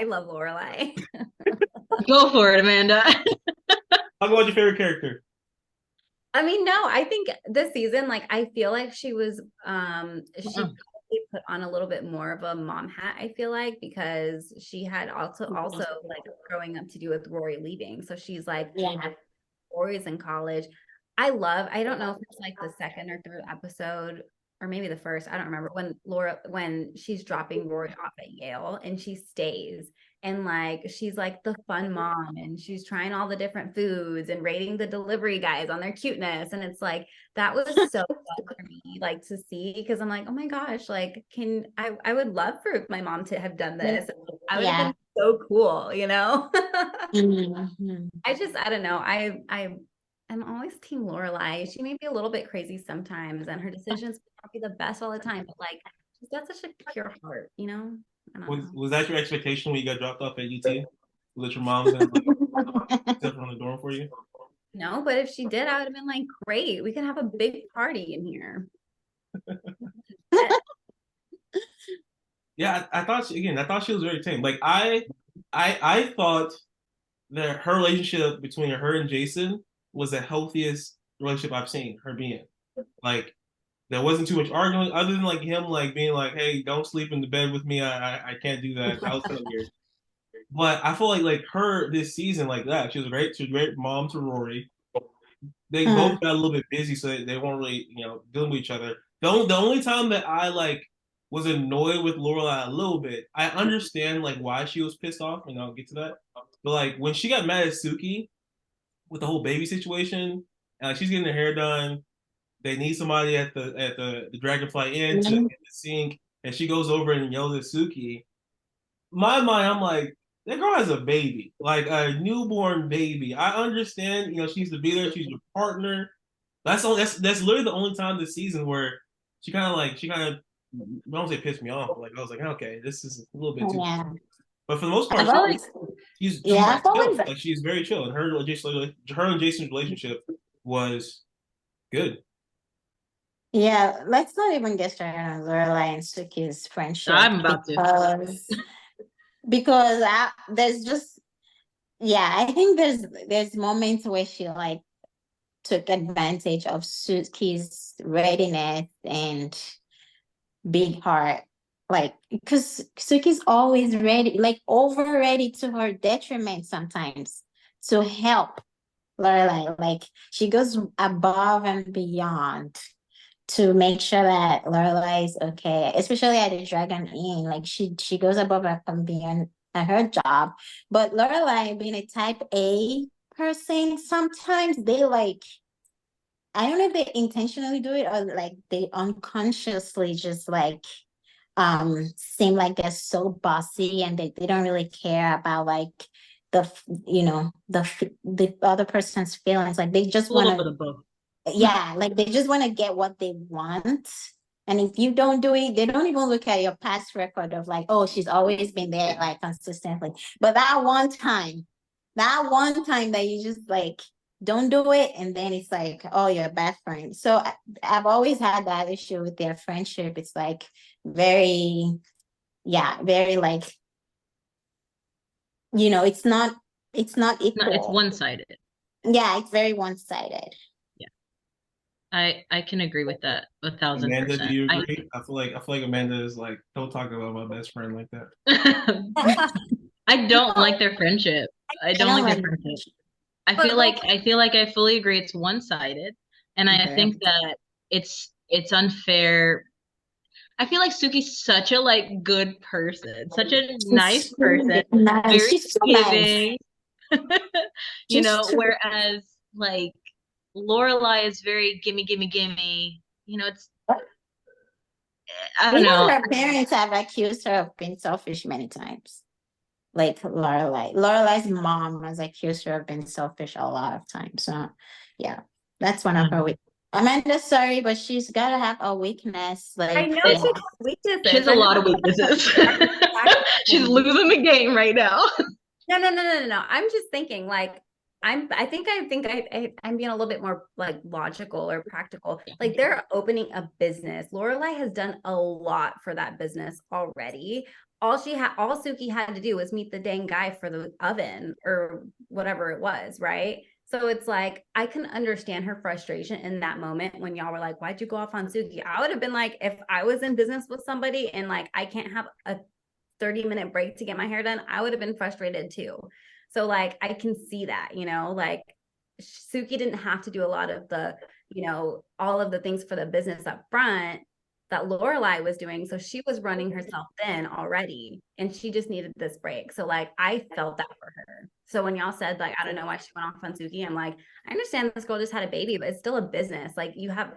I love Lorelai. Go for it, Amanda. Talk about your favorite character. I mean, no, I think this season, like, I feel like she Oh, probably put on a little bit more of a mom hat, I feel like, because she had also like growing up to do with Rory leaving. So she's like, Yeah. Rory's in college. I don't know if it's like the second or third episode, or maybe the first, I don't remember, when she's dropping Rory off at Yale and she stays and like she's like the fun mom and she's trying all the different foods and rating the delivery guys on their cuteness. And it's like that was so fun for me like to see because I'm like, oh my gosh, like I would love for my mom to have done this. I would have Yeah. been so cool, you know? Mhm. I don't know. I'm always team Lorelai. She may be a little bit crazy sometimes, and her decisions may not be the best all the time, but like she's got such a pure heart, you know? I don't Was know. was that your expectation when you got dropped off at UT? That your mom's gonna like step on the door for you? No, but if she did, I would have been like, great, we can have a big party in here. Yeah, I thought I thought she was very tame. Like I thought that her relationship between her and Jason was the healthiest relationship I've seen her be in. Like there wasn't too much arguing, other than like him like being like, "Hey, don't sleep in the bed with me. I can't do that." That was kind of weird. But I feel like her this season like that. She was great. She was a great mom to Rory. They both Mm. got a little bit busy, so they weren't really dealing with each other. The only time that I like was annoyed with Lorelai a little bit. I understand like why she was pissed off, and I'll get to that. But like when she got mad at Suki with the whole baby situation, and like she's getting her hair done, they need somebody at the Dragonfly Inn to hit the sink, and she goes over and yells at Suki. My mind, I'm like, that girl has a baby, like a newborn baby. I understand, she's to be there, she's your partner. That's literally the only time this season where she kind of I don't say pissed me off, but like I was like, okay, this is a little bit too. Yeah. But for the most part, I've always, she's yeah, I've always, chill. Like she's very chill, and her and Jason's relationship was good. yeah, let's not even get started on Lorelai and Suki's friendship I'm about to. because there's just yeah, I think there's moments where she like took advantage of Suki's readiness and big heart. Like, because Suki's always ready, like over ready to her detriment sometimes to help Lorelai. Like, she goes above and beyond to make sure that Lorelai is okay, especially at the Dragon Inn. Like, she goes above and beyond at her job. But Lorelai, being a type A person, sometimes they like I don't know if they intentionally do it or like they unconsciously just like seem like they're so bossy and they don't really care about like the other person's feelings. Like they just A want little bit to of both. yeah, like they just want to get what they want. And if you don't do it, they don't even look at your past record of like, oh, she's always been there like consistently. But that one time that you just like don't do it, and then it's like, oh, you're a bad friend. So I've always had that issue with their friendship. It's like very, yeah, very like, it's not No, it's equal. one-sided. Yeah, it's very one-sided. Yeah, I can agree with that a thousand Amanda, do percent. you agree? I feel like Amanda is like, don't talk about my best friend like that. I don't like their friendship. I I don't don't like their like friendship. But I fully agree it's one-sided. And I very think that it's unfair. I feel like Suki's such a like good person, such a nice she's person, really nice. very She's so nice. giving, Just to whereas like Lorelai is very gimme, gimme, gimme. It's I don't even know. her parents have accused her of being selfish many times. Like Lorelai's mom has accused her of being selfish a lot of times. So yeah, that's one of her weak. Amanda's sorry, but she's gotta have a weakness. I Like know yeah, she has She weaknesses. has a I'm lot of just weaknesses. She's practicing. losing the game right now. No, no, no, no, no, no. I'm just thinking like I'm being a little bit more like logical or practical. Like they're opening a business. Lorelai has done a lot for that business already. all Suki had to do was meet the dang guy for the oven or whatever it was, right? So it's like I can understand her frustration in that moment when y'all were like, "Why'd you go off on Suki?" I would have been like, if I was in business with somebody and like I can't have a 30-minute break to get my hair done, I would have been frustrated too. So like I can see that, like Suki didn't have to do a lot of the, all of the things for the business up front that Lorelai was doing. So she was running herself thin already and she just needed this break. So like I felt that for her. So when y'all said like, I don't know why she went off on Suki, I'm like, I understand this girl just had a baby, but it's still a business. Like you have,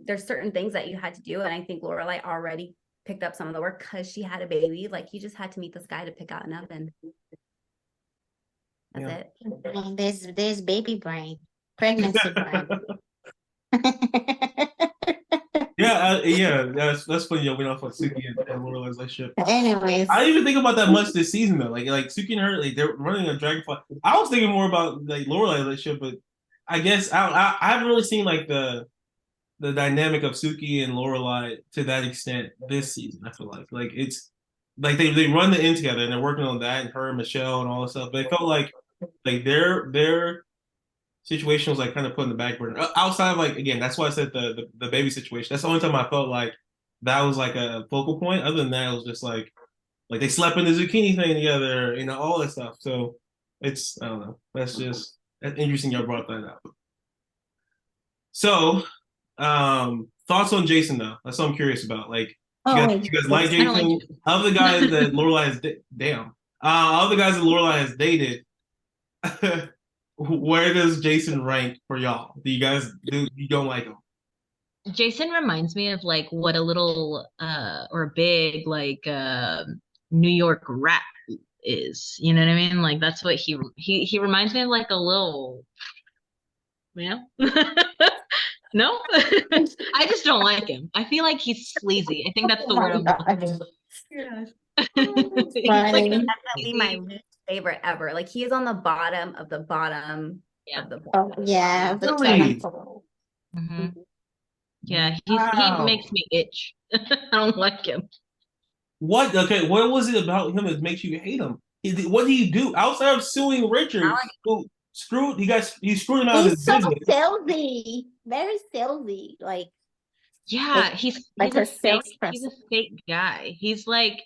there's certain things that you had to do. And I think Lorelai already picked up some of the work because she had a baby. Like you just had to meet this guy to pick out an oven. That's it. Well, there's baby brain, pregnancy brain. Yeah, that's funny. We don't fuck Suki and Lorelai's relationship. Anyways, I didn't even think about that much this season though. Like Suki and her, like they're running a dragonfly. I was thinking more about like Lorelai's relationship, but I guess I haven't really seen like the dynamic of Suki and Lorelai to that extent this season. I feel like it's like they run the end together and they're working on that and her and Michelle and all this stuff. But it felt like their situation was like kind of put in the back burner. Outside of like again, that's why I said the baby situation. That's the only time I felt like that was like a focal point. Other than that, it was just like they slept in the zucchini thing together, all that stuff. So it's I don't know. That's interesting y'all brought that up. So thoughts on Jason though? That's what I'm curious about. Like you guys like Jason? Of the guys that Lorelai has of the guys that Lorelai has dated, where does Jason rank for y'all? Do you don't like him? Jason reminds me of like what a little or a big like New York rat is. You know what I mean? Like that's what he reminds me of, like a little, No, I just don't like him. I feel like he's sleazy. I think that's the word I'm looking for. Yeah. He's like Definitely my least favorite ever. Like he is on the bottom of the bottom of the bottom. yeah, Really? Mm-hmm. Yeah, he makes me itch. I don't like him. What? Okay, what was it about him that makes you hate him? What did he do outside of suing Richard? Who screwed he screwed him out of his business. He's so salesy, very salesy. Like He's like a a fake. salesperson. He's a fake guy. He's like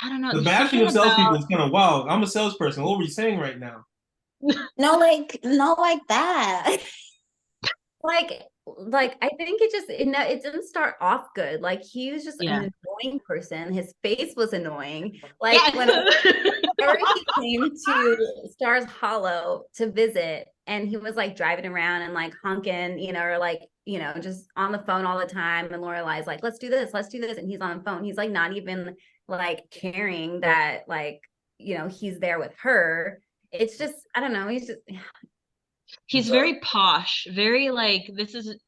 I don't know. The There's bashing of salespeople about... is kind of wild. I'm a salesperson. What were you saying right now? No, like not like that. Like I think it didn't start off good. Like he was just an annoying person. His face was annoying. Like whenever he came to Stars Hollow to visit and he was like driving around and like honking, or like, just on the phone all the time. And Lorelai's like, let's do this. And he's on the phone. He's like not even like caring that like, he's there with her. It's just, I don't know. He's very posh, very like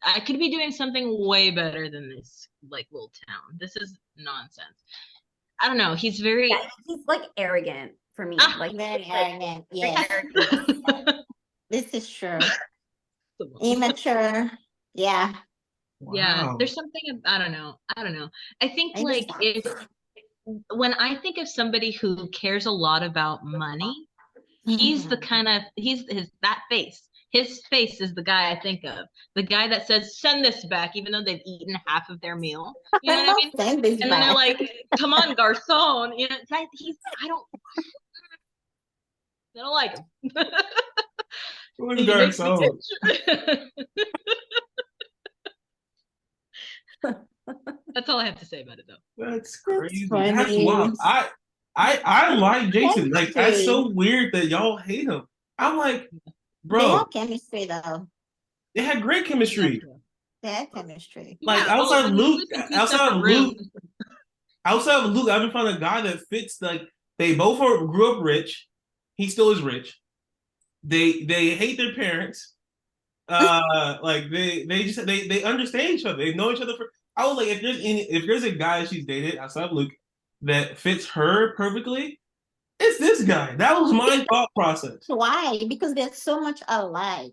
I could be doing something way better than this like little town. This is nonsense. I don't know. He's like arrogant for me. Like very arrogant. Yeah. This is true. Immature. Yeah. Wow. Yeah. There's something I don't know. I think like when I think of somebody who cares a lot about money, he's the kind of that face. His face is the guy I think of. The guy that says, send this back, even though they've eaten half of their meal. You know what I mean? And then they're like, come on, garçon. I don't like him. Who's garçon? That's all I have to say about it though. That's crazy. That's wild. I like Jason. Like that's so weird that y'all hate him. I'm like, bro. They have chemistry though. They had great chemistry. They had chemistry. Like outside of Luke, I've been finding a guy that fits. Like they both grew up rich. He still is rich. They hate their parents. Like they understand each other. They know each other for. I was like, if there's a guy she's dated outside of Luke that fits her perfectly, it's this guy. That was my thought process. Why? Because they're so much alike.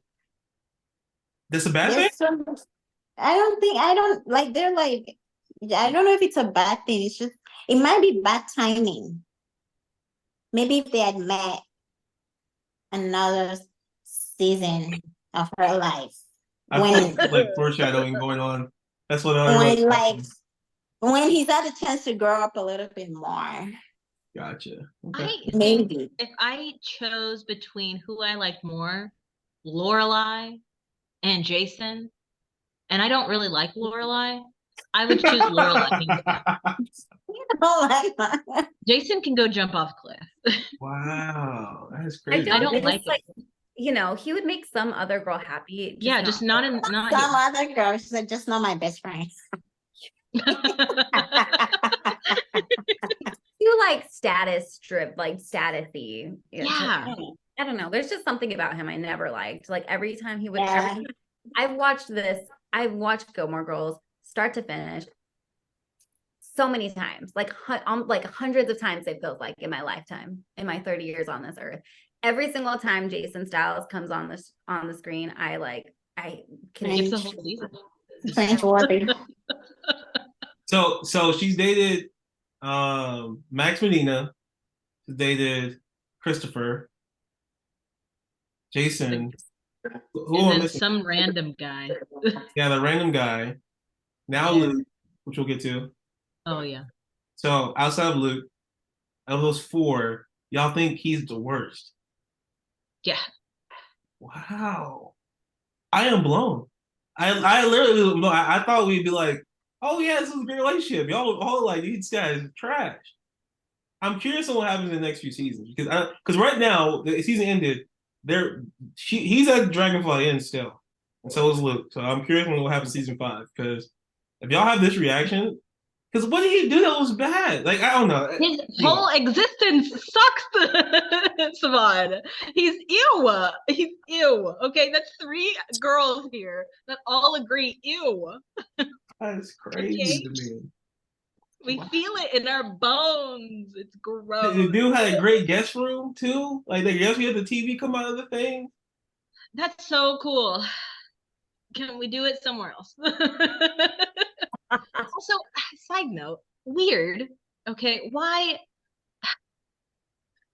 That's a bad thing? So much, they're like, I don't know if it's a bad thing. It's just It might be bad timing. Maybe if they had met another season of her life. I feel like there's like foreshadowing going on. That's what everyone's when like when he's had a chance to grow up a little bit more. Gotcha. I Okay. think Maybe. if I chose between who I liked more, Lorelai and Jason, and I don't really like Lorelai, I would choose Lorelai. Oh my God. Jason can go jump off a cliff. Wow, that's I crazy. I don't don't like like, you know, he would make some other girl happy. Yeah, just not in not Some other girls are just not my best friends. You like status strip, like statusy. Yeah. I don't know. There's just something about him I never liked. Like every time he would, Yeah. I've watched Gilmore Girls start to finish so many times, like hundreds of times. It feels like in my lifetime, in my 30 years on this earth, every single time Jason Styles comes on the screen, I can It's a whole season. French water. So she's dated Max Medina, she's dated Christopher, Jason, who am I And then missing? some random guy. Yeah, the random guy. Now Yeah. Luke, which we'll get to. Oh yeah. So outside of Luke, of those four, y'all think he's the worst? Yeah. Wow. I am blown. I literally no, I thought we'd be like, oh yeah, this is a great relationship. Y'all all like these guys are trash. I'm curious on what happens in the next few seasons because right now the season ended. He's at Dragonfly Inn still, and so is Luke. So I'm curious on what happens in season 5 because if y'all have this reaction, because what did he do that was bad? Like I don't know. His whole existence sucks, Savon. He's ew. He's ew. Okay, that's 3 girls here that all agree ew. That's crazy to me. We feel it in our bones. It's gross. The dude had a great guest room too. Like the guest, we had the TV come out of the thing. That's so cool. Can we do it somewhere else? Also, side note, weird. Okay, why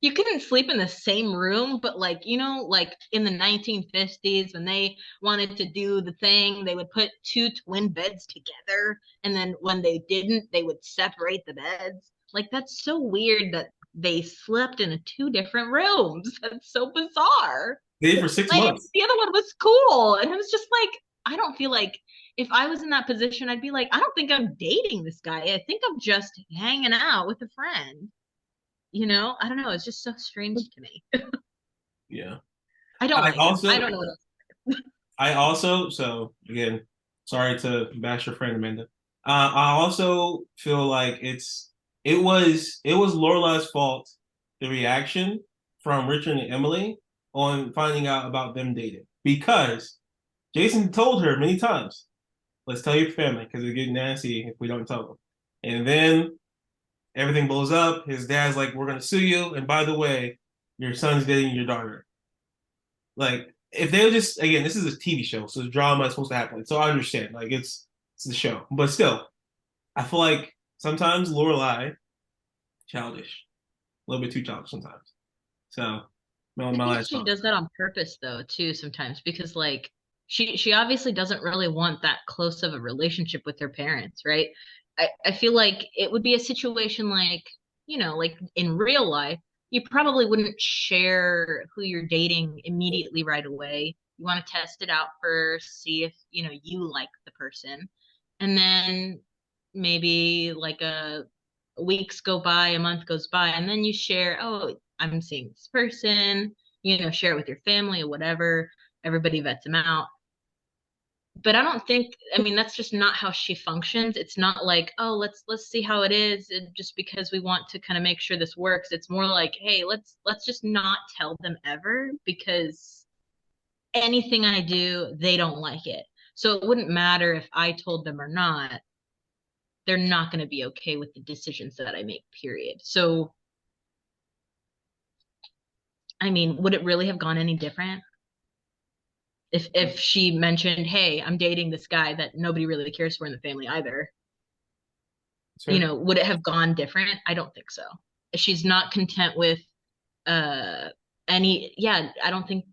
you couldn't sleep in the same room, but like, like in the 1950s when they wanted to do the thing, they would put 2 twin beds together. And then when they didn't, they would separate the beds. Like, that's so weird that they slept in 2 different rooms. That's so bizarre. Did it for 6 Like, months. the other one was cool. And it was just like, I don't feel like if I was in that position, I'd be like, I don't think I'm dating this guy. I think I'm just hanging out with a friend. I don't know. It's just so strange to me. Yeah. I don't like also, him. I don't know what else. I also, so again, sorry to bash your friend Amanda. I also feel like it was Lorelai's fault, the reaction from Richard and Emily on finding out about them dating because Jason told her many times, "Let's tell your family because it get nasty if we don't tell them." And then everything blows up. His dad's like, "We're gonna sue you," and by the way, your son's dating your daughter. Like, if they were just again, this is a TV show, so the drama is supposed to happen. So I understand, like it's the show, but still, I feel like sometimes Lorelai childish, a little bit too childish sometimes. So I my think last she thought. does that on purpose though, too, sometimes because like she obviously doesn't really want that close of a relationship with her parents, right? I feel like it would be a situation like, like in real life, you probably wouldn't share who you're dating immediately right away. You want to test it out first, see if, you like the person. And then maybe like weeks go by, a month goes by, and then you share, oh, I'm seeing this person, share it with your family or whatever. Everybody vets them out. But I don't think, I mean, that's just not how she functions. It's not like, oh, let's see how it is, and just because we want to kind of make sure this works. It's more like, hey, let's just not tell them ever because anything I do, they don't like it. So it wouldn't matter if I told them or not. They're not going to be okay with the decisions that I make, period. So, I mean, would it really have gone any different if she mentioned, hey, I'm dating this guy that nobody really cares for in the family either? you know, would it have gone different? I don't think so. She's not content with any, yeah, I don't think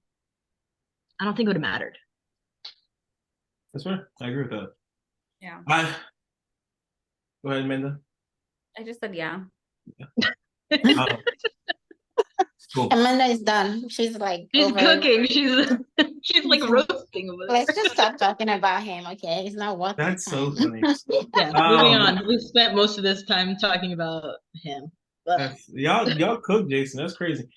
it would have mattered. That's right. I agree with that. Yeah. Go ahead, Amanda. I just said yeah. Cool. Amanda is done. She's like She's over cooking. She's like roasting over there. Let's just stop talking about him, okay? It's not worth That's the so time. funny. Yeah, moving on. We spent most of this time talking about him. Y'all cook, Jason. That's crazy.